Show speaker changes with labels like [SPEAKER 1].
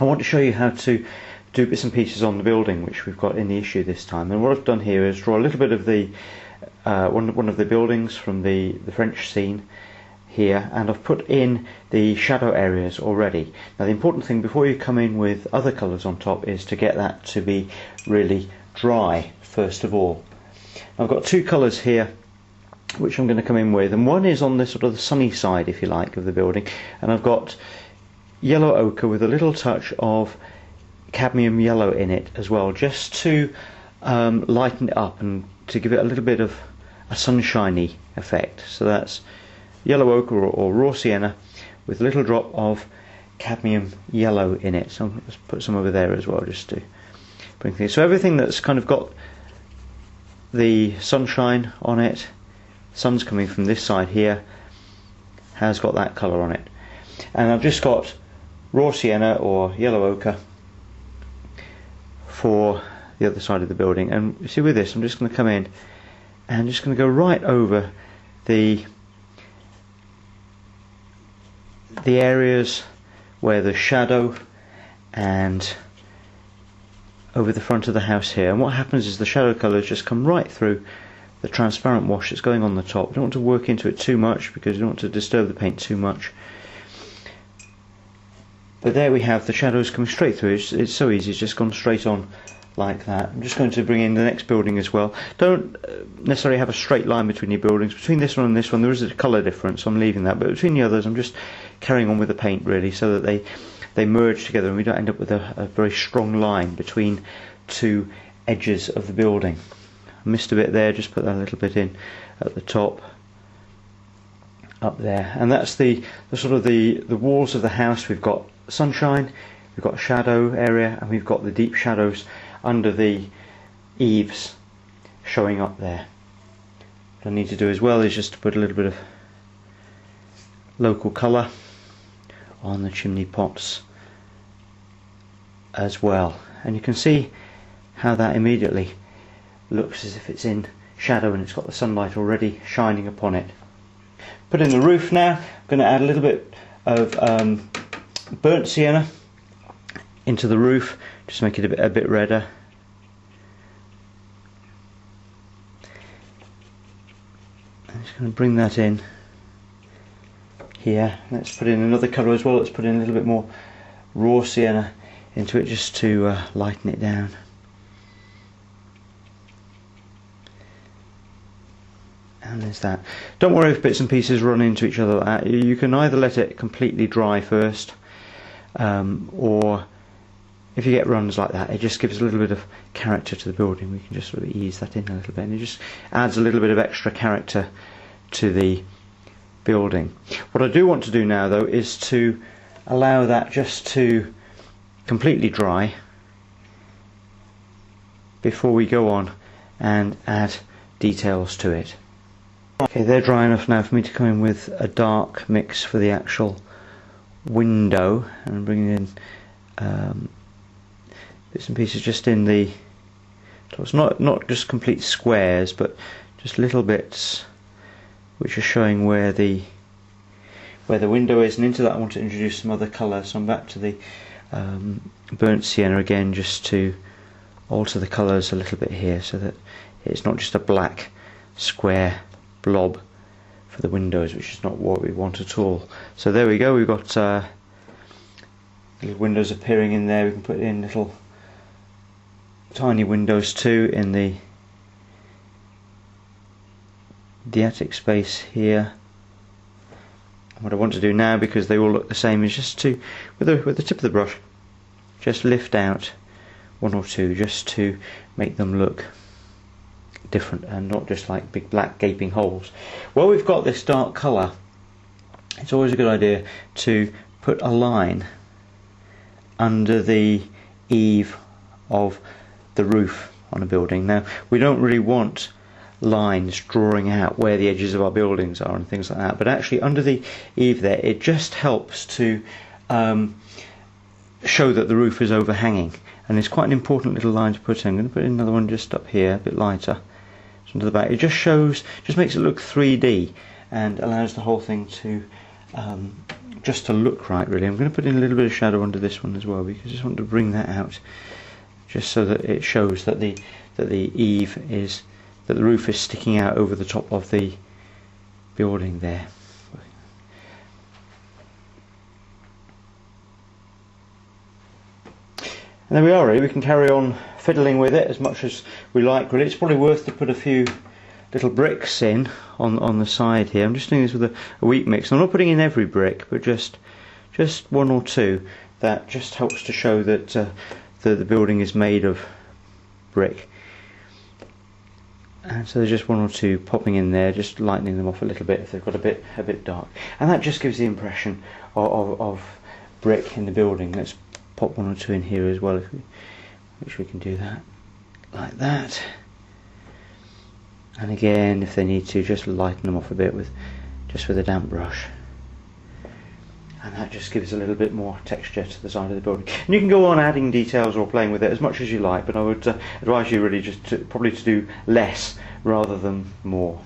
[SPEAKER 1] I want to show you how to do bits and pieces on the building which we've got in the issue this time. And what I've done here is draw a little bit of the one of the buildings from the French scene here, and I've put in the shadow areas already. Now the important thing before you come in with other colours on top is to get that to be really dry first of all. I've got two colours here which I'm going to come in with, and one is on the sort of the sunny side, if you like, of the building, and I've got yellow ochre with a little touch of cadmium yellow in it as well, just to lighten it up and to give it a little bit of a sunshiny effect. So that's yellow ochre or raw sienna with a little drop of cadmium yellow in it. So let's put some over there as well, just to bring things. So everything that's kind of got the sunshine on it, sun's coming from this side here, has got that colour on it. And I've just got raw sienna or yellow ochre for the other side of the building. And you see, with this I'm just going to come in and just going to go right over the areas where the shadow and over the front of the house here. And what happens is the shadow colours just come right through the transparent wash that's going on the top. You don't want to work into it too much because you don't want to disturb the paint too much. But there we have the shadows coming straight through. It's so easy, it's just gone straight on like that. I'm just going to bring in the next building as well. Don't necessarily have a straight line between your buildings. Between this one and this one there is a colour difference, so I'm leaving that, but between the others I'm just carrying on with the paint really, so that they merge together and we don't end up with a very strong line between two edges of the building. I missed a bit there, just put that a little bit in at the top up there. And that's the sort of the walls of the house. We've got sunshine, we've got a shadow area, and we've got the deep shadows under the eaves showing up there. What I need to do as well is just to put a little bit of local colour on the chimney pots as well, and you can see how that immediately looks as if it's in shadow and it's got the sunlight already shining upon it. Put in the roof now. I'm going to add a little bit of burnt sienna into the roof, just to make it a bit redder. I'm just going to bring that in here. Let's put in another colour as well. Let's put in a little bit more raw sienna into it, just to lighten it down. And there's that. Don't worry if bits and pieces run into each other like that. You can either let it completely dry first, or if you get runs like that, it just gives a little bit of character to the building. We can just sort of ease that in a little bit, and it just adds a little bit of extra character to the building. What I do want to do now though is to allow that just to completely dry before we go on and add details to it. Okay, they're dry enough now for me to come in with a dark mix for the actual window, and I'm bringing in bits and pieces just in the, so it's not just complete squares, but just little bits which are showing where the window is, and into that I want to introduce some other colour. So I'm back to the burnt sienna again, just to alter the colours a little bit here, so that it's not just a black square blob for the windows, which is not what we want at all. So there we go, we've got little windows appearing in there. We can put in little tiny windows too in the attic space here. What I want to do now, because they all look the same, is just to, with the tip of the brush, just lift out one or two, just to make them look different and not just like big black gaping holes. Well, we've got this dark colour. It's always a good idea to put a line under the eave of the roof on a building. Now, we don't really want lines drawing out where the edges of our buildings are and things like that, but actually under the eave there, it just helps to show that the roof is overhanging, and it's quite an important little line to put in. I'm going to put in another one just up here, a bit lighter, into the back. It just shows, just makes it look 3D and allows the whole thing to just to look right really. I'm going to put in a little bit of shadow under this one as well, because I just want to bring that out, just so that it shows that the eave is, that the roof is sticking out over the top of the building there. And there we are really. We can carry on fiddling with it as much as we like really. It's probably worth to put a few little bricks in on the side here. I'm just doing this with a wheat mix. I'm not putting in every brick, but just one or two. That just helps to show that the building is made of brick. And so there's just one or two popping in there, just lightening them off a little bit if they've got a bit dark. And that just gives the impression of brick in the building. Let's pop one or two in here as well, which we can do that like that. And again, if they need to, just lighten them off a bit with a damp brush. And that just gives a little bit more texture to the side of the building. And you can go on adding details or playing with it as much as you like, but I would advise you really just probably to do less rather than more.